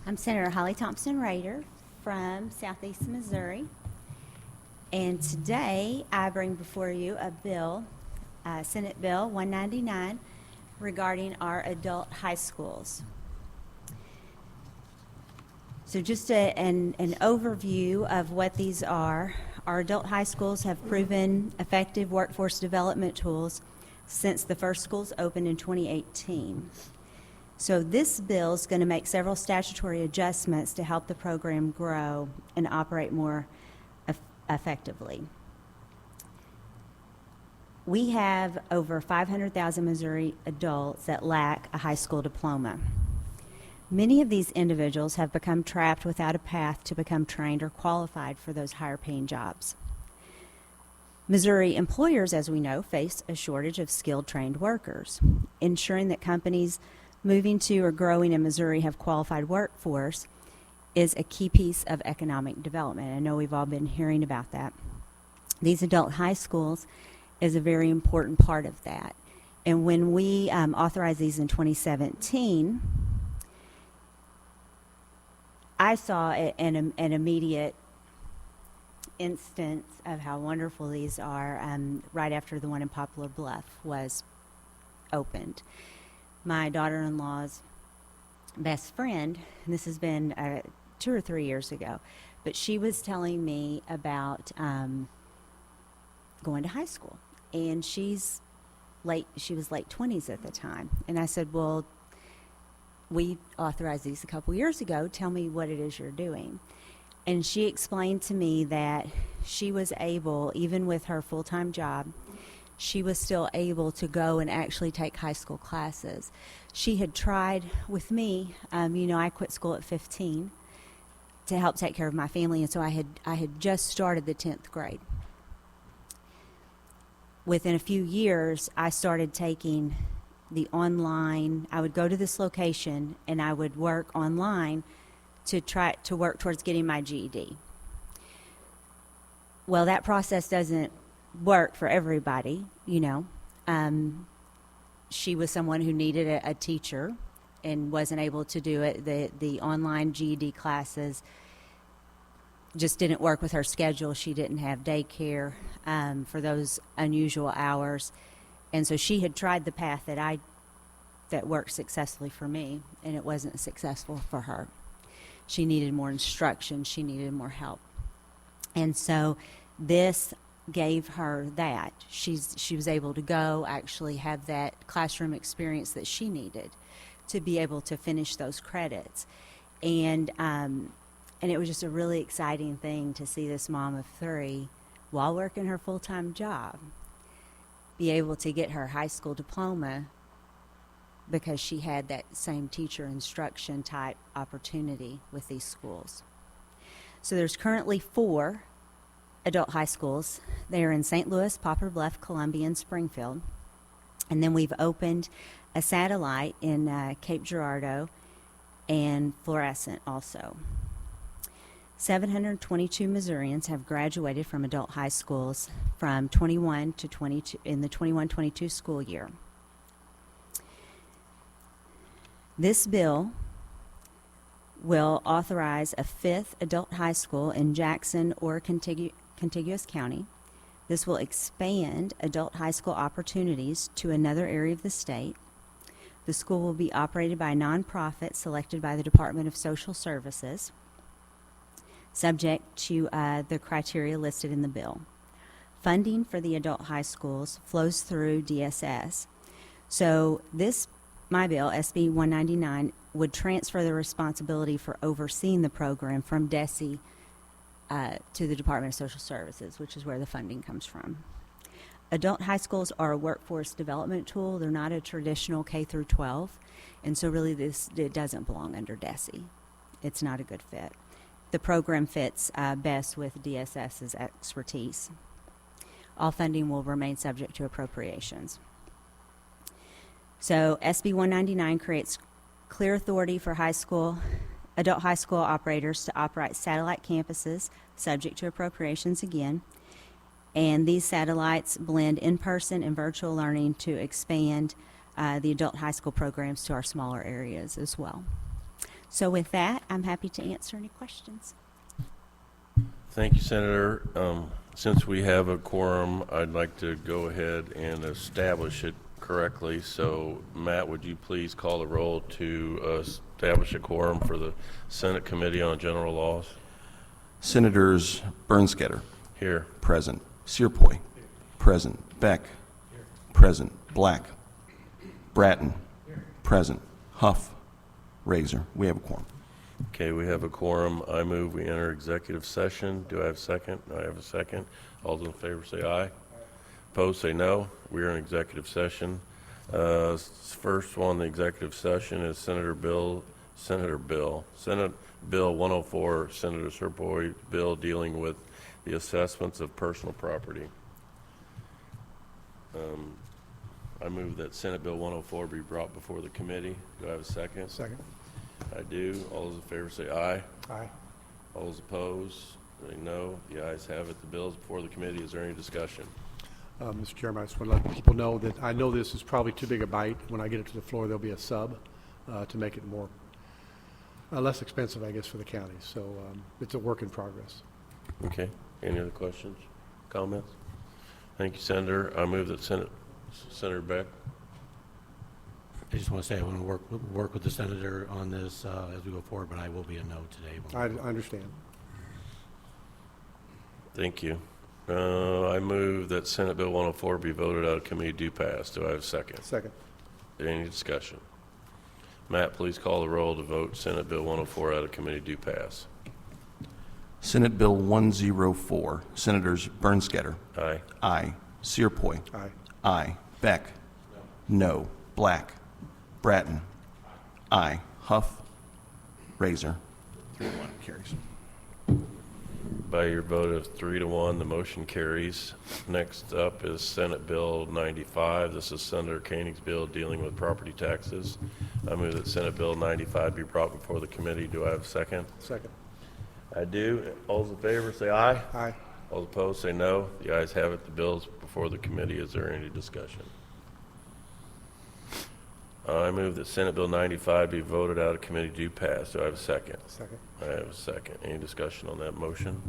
I'm Senator Holly Thompson Rehder from Southeast Missouri, and today I bring before you a bill, Senate Bill 199, regarding our adult high schools. So just an overview of what these are. Our adult high schools have proven effective workforce development tools since the first schools opened in 2018. So this bill is going to make several statutory adjustments to help the program grow and operate more effectively. We have over 500,000 Missouri adults that lack a high school diploma. Many of these individuals have become trapped without a path to become trained or qualified for those higher paying jobs. Missouri employers, as we know, face a shortage of skilled trained workers. Ensuring that companies moving to or growing in Missouri have qualified workforce is a key piece of economic development. I know we've all been hearing about that. These adult high schools is a very important part of that. And when we authorized these in 2017, I saw an immediate instance of how wonderful these are right after the one in Poplar Bluff was opened. My daughter-in-law's best friend, and this has been 2 or 3 years ago, but she was telling me about going to high school, and she was late 20s at the time. And I said, well, we authorized these a couple years ago. Tell me what it is you're doing. And she explained to me that she was able, even with her full-time job, she was still able to go and actually take high school classes. She had tried with me, I quit school at 15 to help take care of my family, and so I had just started the 10th grade. Within a few years, I started taking the online. I would go to this location and I would work online to try to work towards getting my GED. Well, that process doesn't work for everybody, She was someone who needed a teacher and wasn't able to do it. The online GED classes just didn't work with her schedule. She didn't have daycare for those unusual hours. And so she had tried the path that worked successfully for me, and it wasn't successful for her. She needed more instruction. She needed more help. And so this gave her that. She was able to go actually have that classroom experience that she needed to be able to finish those credits. And it was just a really exciting thing to see this mom of 3, while working her full-time job, be able to get her high school diploma because she had that same teacher instruction type opportunity with these schools. So there's currently 4 adult high schools. They are in St. Louis, Poplar Bluff, Columbia, and Springfield. And then we've opened a satellite in Cape Girardeau and Florissant also. 722 Missourians have graduated from adult high schools from 21 to 22 in the 21-22 school year. This bill will authorize a 5th adult high school in Jackson or contiguous county. This will expand adult high school opportunities to another area of the state. The school will be operated by a nonprofit selected by the Department of Social Services, subject to the criteria listed in the bill. Funding for the adult high schools flows through DSS. So my bill, SB199, would transfer the responsibility for overseeing the program from DESE to the Department of Social Services, which is where the funding comes from. Adult high schools are a workforce development tool. They're not a traditional K through 12, and so really it doesn't belong under DESE. It's not a good fit. The program fits best with DSS's expertise. All funding will remain subject to appropriations. So SB 199 creates clear authority for adult high school operators to operate satellite campuses, subject to appropriations again. And these satellites blend in-person and virtual learning to expand the adult high school programs to our smaller areas as well. So with that, I'm happy to answer any questions. Thank you, Senator. Since we have a quorum, I'd like to go ahead and establish it correctly. So, Matt, would you please call the roll to establish a quorum for the Senate Committee on General Laws? Senators Bernskoetter. Here. Present. Cierpiot. Present. Beck. Present. Black. Bratton. Present. Huff. Razor. We have a quorum. Okay, we have a quorum. I move we enter executive session. Do I have a second? I have a second. All those in favor say aye. Opposed say no. We are in executive session. First one, the executive session is Senate Bill 104, Senator Cierpiot bill dealing with the assessments of personal property. I move that Senate Bill 104 be brought before the committee. Do I have a second? Second. I do. All those in favor say aye. Aye. All those opposed say no. The ayes have it. The bill is before the committee. Is there any discussion? Mr. Chairman, I just want to let people know that I know this is probably too big a bite. When I get it to the floor, there'll be a sub to make it more less expensive, I guess, for the county. So it's a work in progress. Okay. Any other questions, comments? Thank you, Senator. I move that Senator Beck. I just want to say I want to work with the senator on this as we go forward, but I will be a no today. I understand. Thank you. I move that Senate Bill 104 be voted out of committee due pass. Do I have a second? Second. Any discussion? Matt, please call the roll to vote Senate Bill 104 out of committee due pass. Senate Bill 104. Senators Bernskoetter. Aye. Aye. Cierpiot. Aye. Aye. Beck. No. Black. Bratton. Aye. Huff. Razor. 3-1 carries. By your vote of 3-1, the motion carries. Next up is Senate Bill 95. This is Senator Koenig's bill dealing with property taxes. I move that Senate Bill 95 be brought before the committee. Do I have a second? Second. I do. All those in favor say aye. Aye. All opposed say no. The ayes have it. The bill is before the committee. Is there any discussion? I move that Senate Bill 95 be voted out of committee due pass. Do I have a second? Second. I have a second. Any discussion on that motion?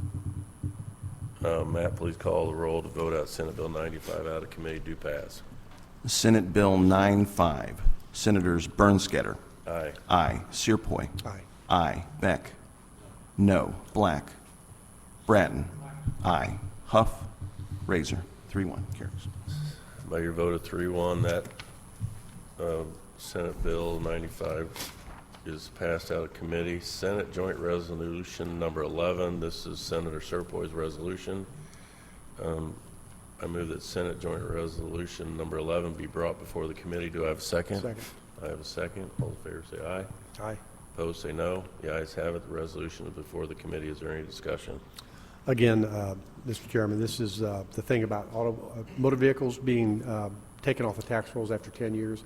Matt, please call the roll to vote out Senate Bill 95 out of committee due pass. Senate Bill 95. Senators Bernskoetter. Aye. Aye. Cierpiot. Aye. Aye. Beck. No. Black. Bratton. Aye. Huff. Razor. 3-1 carries. By your vote of 3-1, that Senate Bill 95 is passed out of committee. Senate Joint Resolution number 11. This is Senator Cierpiot's resolution. I move that Senate Joint Resolution number 11 be brought before the committee. Do I have a second? Second. I have a second. All in favor say aye. Aye. Opposed say no. The ayes have it. The resolution is before the committee. Is there any discussion? Again, Mr. Chairman, this is the thing about motor vehicles being taken off the tax rolls after 10 years.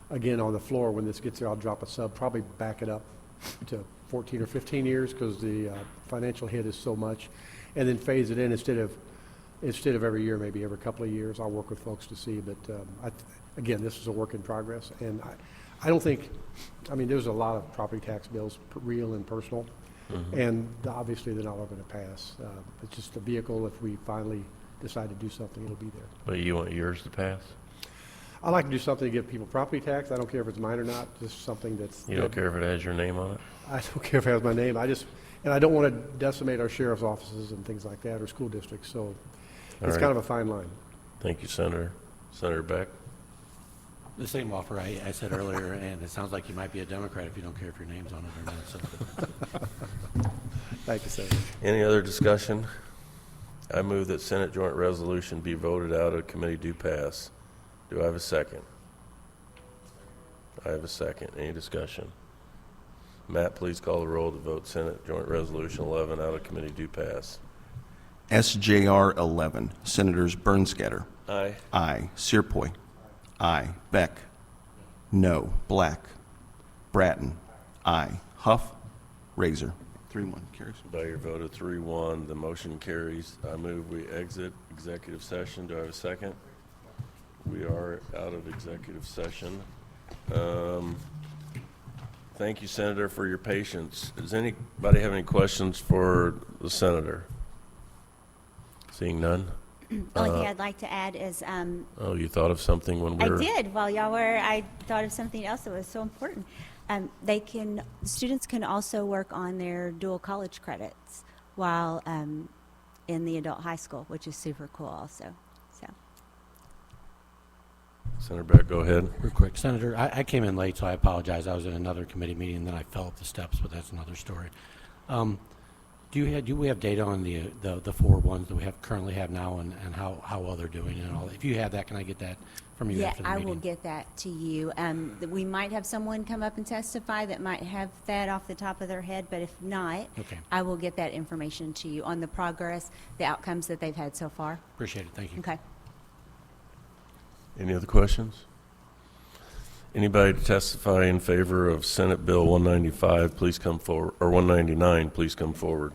Again, on the floor, when this gets there, I'll drop a sub, probably back it up to 14 or 15 years because the financial hit is so much, and then phase it in instead of every year, maybe every couple of years. I'll work with folks to see, but again, this is a work in progress, and I don't think, I mean, there's a lot of property tax bills, real and personal, and obviously they're not all going to pass. It's just a vehicle. If we finally decide to do something, it'll be there. But you want yours to pass? I like to do something to give people property tax. I don't care if it's mine or not, just something that's... You don't care if it has your name on it? I don't care if it has my name. And I don't want to decimate our sheriff's offices and things like that, or school districts, so it's kind of a fine line. Thank you, Senator. Senator Beck? The same offer I said earlier, and it sounds like you might be a Democrat if you don't care if your name's on it or not. So. Thank you, Senator. Any other discussion? I move that Senate Joint Resolution be voted out of committee due pass. Do I have a second? I have a second. Any discussion? Matt, please call the roll to vote Senate Joint Resolution 11 out of committee due pass. SJR11. Senators Bernskoetter. Aye. Aye. Cierpiot. Aye. Beck. No. Black. Bratton. Aye. Huff. Razor. 3-1 carries. By your vote of 3-1, the motion carries. I move we exit executive session. Do I have a second? We are out of executive session. Thank you, Senator, for your patience. Does anybody have any questions for the Senator? Seeing none? Only thing I'd like to add is, Oh, you thought of something when we I were... did, while y'all were, I thought of something else that was so important. Students can also work on their dual college credits while in the adult high school, which is super cool also, so. Senator Beck, go ahead. Real quick, Senator, I came in late, so I apologize. I was in another committee meeting, and then I fell up the steps, but that's another story. Do we have data on the 4 ones that we currently have now and how well they're doing and all? If you have that, can I get that from you Yeah, after the I meeting? will get that to you. We might have someone come up and testify that might have that off the top of their head, but if not, Okay. I will get that information to you on the progress, the outcomes that they've had so far. Appreciate it. Thank you. Okay. Any other questions? Anybody to testify in favor of Senate Bill 195, please come forward, or 199, please come forward.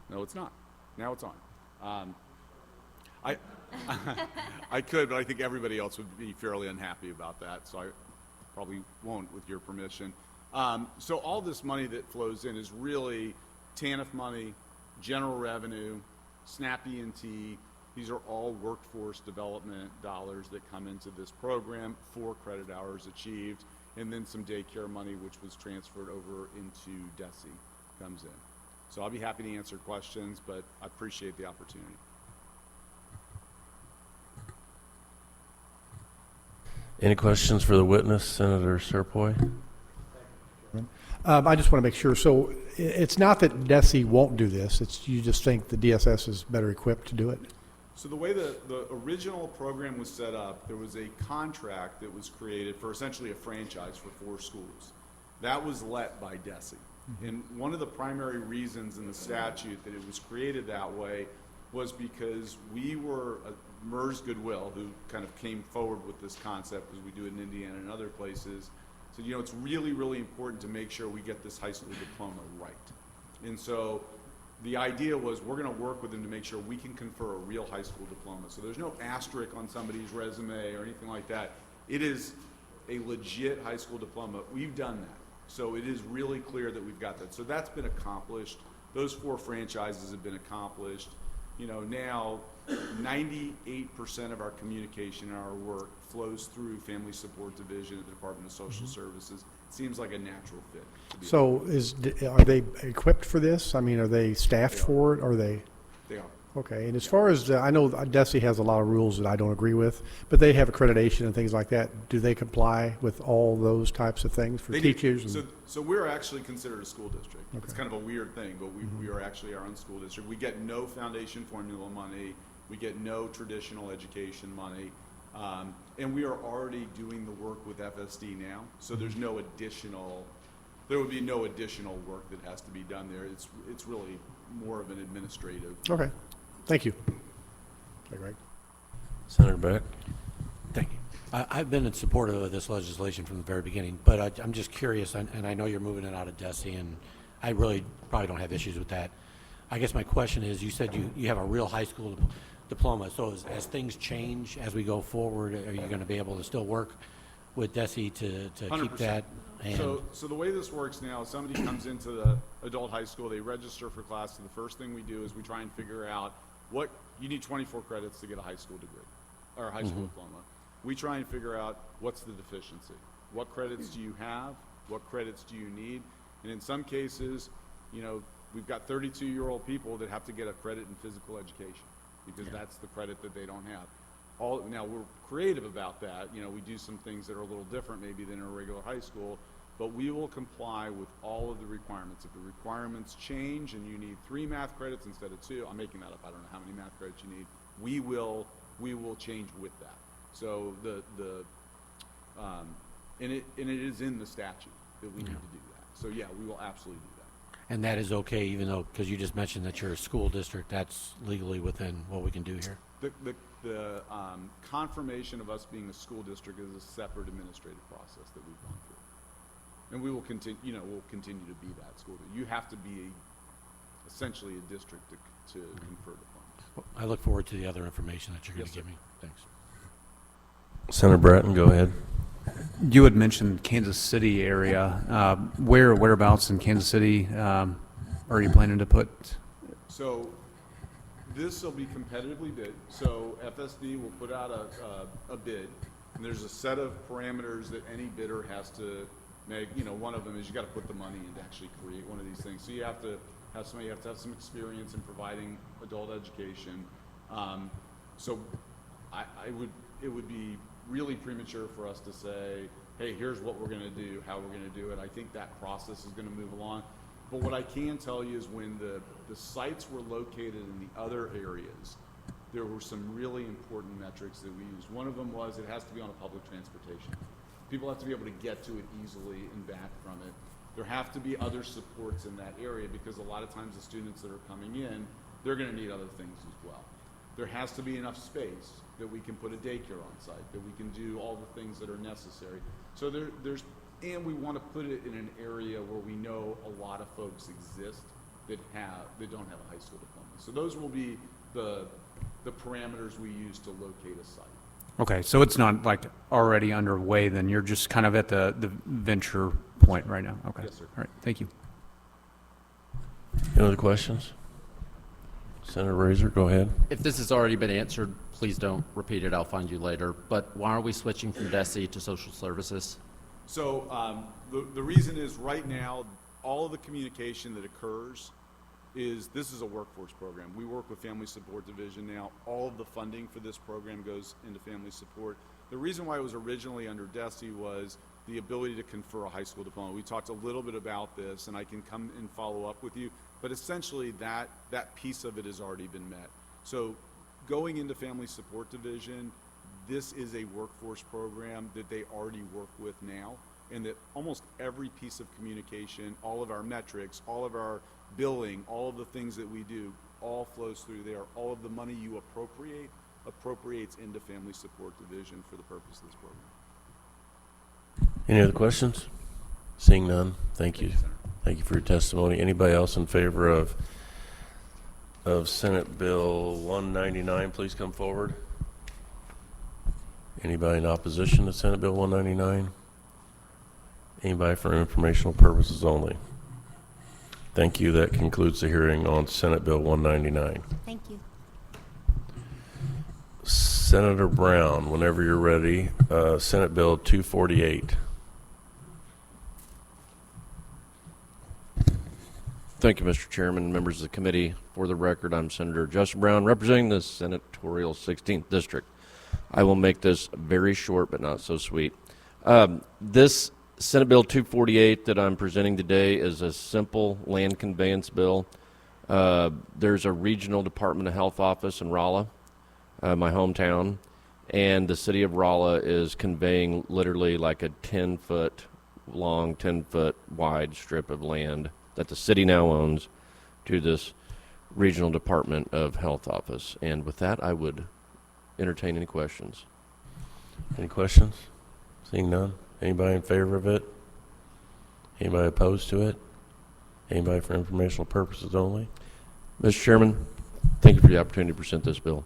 No, it's not. Now it's on. I I could, but I think everybody else would be fairly unhappy about that, so I probably won't with your permission. So all this money that flows in is really TANF money, general revenue, SNAP E&T. These are all workforce development dollars that come into this program, 4 credit hours achieved, and then some daycare money which was transferred over into DESE comes in. So I'll be happy to answer questions, but I appreciate the opportunity. Any questions for the witness, Senator Cierpiot? I just want to make sure, so it's not that DESE won't do this, it's you just think the DSS is better equipped to do it? So the way the original program was set up, there was a contract that was created for essentially a franchise for 4 schools. That was let by DESE. And one of the primary reasons in the statute that it was created that way was because we were, MERS Goodwill, who kind of came forward with this concept, because we do it in Indiana and other places, so it's really, really important to make sure we get this high school diploma right. And so the idea was we're going to work with them to make sure we can confer a real high school diploma. So there's no asterisk on somebody's resume or anything like that. It is a legit high school diploma. We've done that. So it is really clear that we've got that. So that's been accomplished. Those 4 franchises have been accomplished. Now 98% of our communication and our work flows through Family Support Division at the Department of Social Services. It seems like a natural fit. So are they equipped for this? I mean, are they staffed for it? Are they? They are. Okay, and as far as, I know DESE has a lot of rules that I don't agree with, but they have accreditation and things like that. Do they comply with all those types of things for They do. teachers? So we're actually considered a school district. It's kind of a weird thing, but we are actually our own school district. We get no foundation formula money. We get no traditional education money. And we are already doing the work with FSD now, so there would be no additional work that has to be done there. It's really more of an administrative. Okay, thank you. Okay, Greg. Senator Beck? Thank you. I've been in support of this legislation from the very beginning, but I'm just curious, and I know you're moving it out of DESE, and I really probably don't have issues with that. I guess my question is, you said you have a real high school diploma, so as things change as we go forward, are you going to be able to still work with DESE to keep 100%. that? And So the way this works now, somebody comes into the adult high school, they register for class, and the first thing we do is we try and figure out you need 24 credits to get a high school degree, or a high school diploma. We try and figure out what's the deficiency. What credits do you have? What credits do you need? And in some cases, we've got 32-year-old people that have to get a credit in physical education because that's the credit that they don't have. Now, we're creative about that. We do some things that are a little different maybe than a regular high school, but we will comply with all of the requirements. If the requirements change and you need 3 math credits instead of 2, I'm making that up, I don't know how many math credits you need, we will change with that. So and it is in the statute that we need to do that. So yeah, we will absolutely do that. And that is okay, even though, because you just mentioned that you're a school district, that's legally within what we can do here? The confirmation of us being a school district is a separate administrative process that we've gone through. And we will continue, we'll continue to be that school. You have to be essentially a district to confer diplomas. I look forward to the other information that you're going to Yes, give sir. me. Thanks. Senator Bratton, go ahead. You had mentioned Kansas City area. Whereabouts in Kansas City are you planning to put? So this will be competitively bid. So FSD will put out a bid, and there's a set of parameters that any bidder has to make. One of them is you got to put the money in to actually create one of these things. So you have to have some experience in providing adult education. So it would be really premature for us to say, hey, here's what we're going to do, how we're going to do it. I think that process is going to move along. But what I can tell you is when the sites were located in the other areas, there were some really important metrics that we used. One of them was it has to be on a public transportation. People have to be able to get to it easily and back from it. There have to be other supports in that area because a lot of times the students that are coming in, they're going to need other things as well. There has to be enough space that we can put a daycare on site, that we can do all the things that are necessary. So and we want to put it in an area where we know a lot of folks exist that don't have a high school diploma. So those will be the parameters we use to locate a site. Okay, so it's not like already underway, then you're just kind of at the venture point right now. Okay. Yes, sir. All right, thank you. Any other questions? Senator Rehder, go ahead. If this has already been answered, please don't repeat it. I'll find you later. But why are we switching from DESE to social services? So the reason is right now, all of the communication that occurs this is a workforce program. We work with Family Support Division now. All of the funding for this program goes into family support. The reason why it was originally under DESE was the ability to confer a high school diploma. We talked a little bit about this, and I can come and follow up with you, but essentially that piece of it has already been met. So going into Family Support Division, this is a workforce program that they already work with now, and that almost every piece of communication, all of our metrics, all of our billing, all of the things that we do, all flows through there. All of the money you appropriates into Family Support Division for the purpose of this program. Any other questions? Seeing none, thank you. Thank you for your testimony. Anybody else in favor of Senate Bill 199, please come forward. Anybody in opposition to Senate Bill 199? Anybody for informational purposes only? Thank you. That concludes the hearing on Senate Bill 199. Thank you. Senator Brown, whenever you're ready, Senate Bill 248. Thank you, Mr. Chairman, members of the committee. For the record, I'm Senator Justin Brown, representing the senatorial 16th district. I will make this very short, but not so sweet. This Senate Bill 248 that I'm presenting today is a simple land conveyance bill. There's a regional Department of Health office in Rolla, my hometown, and the city of Rolla is conveying literally like a 10-foot long, 10-foot wide strip of land that the city now owns to this regional Department of Health office. And with that, I would entertain any questions. Any questions? Seeing none. Anybody in favor of it? Anybody opposed to it? Anybody for informational purposes only? Mr. Chairman, thank you for the opportunity to present this bill.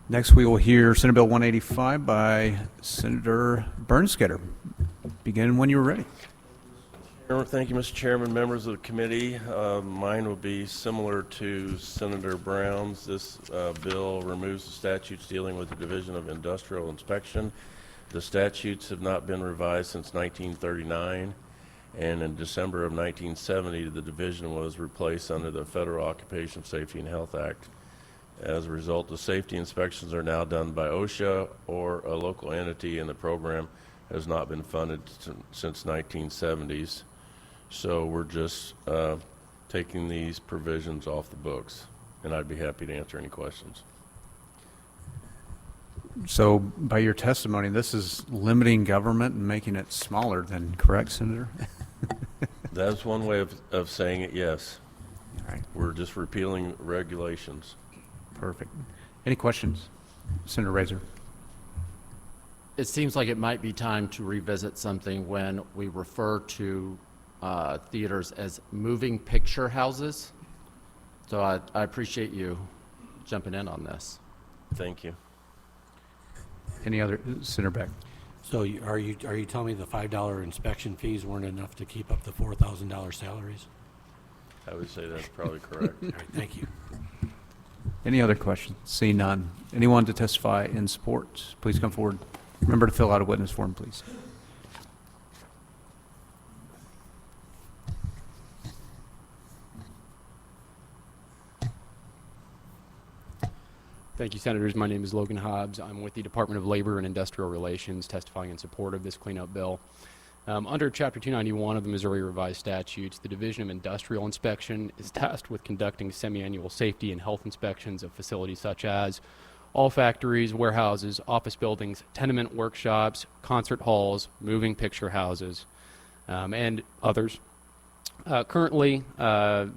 Next, we will hear Senate Bill 185 by Senator Bernskoetter. Begin when you're ready. Thank you, Mr. Chairman, members of the committee. Mine will be similar to Senator Brown's. This bill removes the statutes dealing with the Division of Industrial Inspection. The statutes have not been revised since 1939, and in December of 1970, the division was replaced under the Federal Occupational Safety and Health Act. As a result, the safety inspections are now done by OSHA or a local entity, and the program has not been funded since 1970s. So we're just taking these provisions off the books, and I'd be happy to answer any questions. So by your testimony, this is limiting government and making it smaller then, correct, Senator? That's one way of saying it, yes. All right, We're just repealing regulations. perfect. Any questions? Senator Rehder. It seems like it might be time to revisit something when we refer to theaters as moving picture houses. So I appreciate you jumping in on this. Thank you. Any other? Senator Beck. So are you telling me the $5 inspection fees weren't enough to keep up the $4,000 salaries? I would say that's probably correct. All right, thank you. Any other questions? Seeing none. Anyone to testify in support, please come forward. Remember to fill out a witness form, please. Thank you, Senators. My name is Logan Hobbs. I'm with the Department of Labor and Industrial Relations, testifying in support of this cleanup bill. Under Chapter 291 of the Missouri Revised Statutes, the Division of Industrial Inspection is tasked with conducting semi-annual safety and health inspections of facilities such as all factories, warehouses, office buildings, tenement workshops, concert halls, moving picture houses, and others. Currently,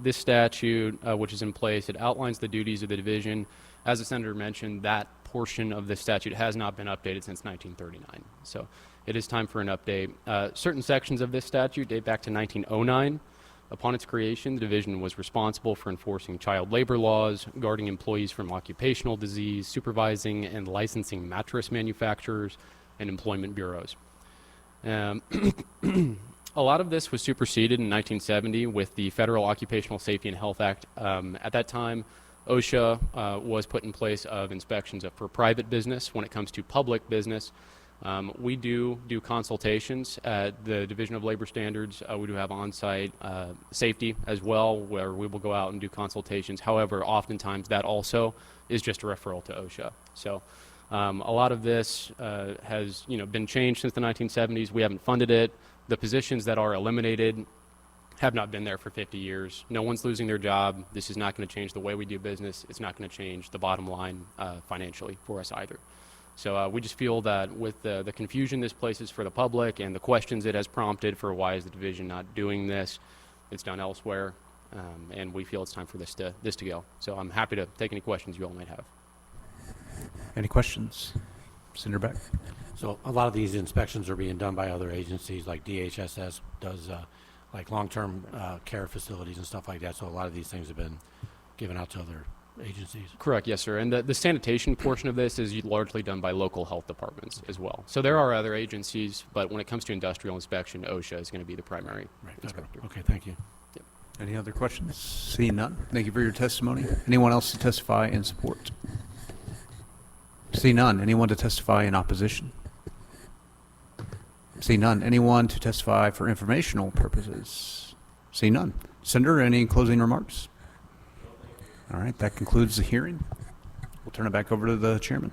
this statute, which is in place, it outlines the duties of the division. As the Senator mentioned, that portion of the statute has not been updated since 1939. So it is time for an update. Certain sections of this statute date back to 1909. Upon its creation, the division was responsible for enforcing child labor laws, guarding employees from occupational disease, supervising and licensing mattress manufacturers, and employment bureaus. A lot of this was superseded in 1970 with the Federal Occupational Safety and Health Act. At that time, OSHA was put in place of inspections for private business. When it comes to public business, we do consultations at the Division of Labor Standards. We do have on-site safety as well, where we will go out and do consultations. However, oftentimes that also is just a referral to OSHA. So A lot of this has, been changed since the 1970s. We haven't funded it. The positions that are eliminated have not been there for 50 years. No one's losing their job. This is not going to change the way we do business. It's not going to change the bottom line financially for us either. So we just feel that with the confusion this places for the public and the questions it has prompted for why is the division not doing this, it's done elsewhere, and we feel it's time for this to go. So I'm happy to take any questions you all might have. Any questions? Senator Beck? So a lot of these inspections are being done by other agencies, like DHSS does, like long-term care facilities and stuff like that. So a lot of these things have been given out to other agencies. Correct, yes, sir. And the sanitation portion of this is largely done by local health departments as well. So there are other agencies, but when it comes to industrial inspection, OSHA is going to be the primary inspector. Okay, thank you. Any other questions? Seeing none, thank you for your testimony. Anyone else to testify in support? See none. Anyone to testify in opposition? See none. Anyone to testify for informational purposes? See none. Senator, any closing remarks? All right, that concludes the hearing. We'll turn it back over to the chairman.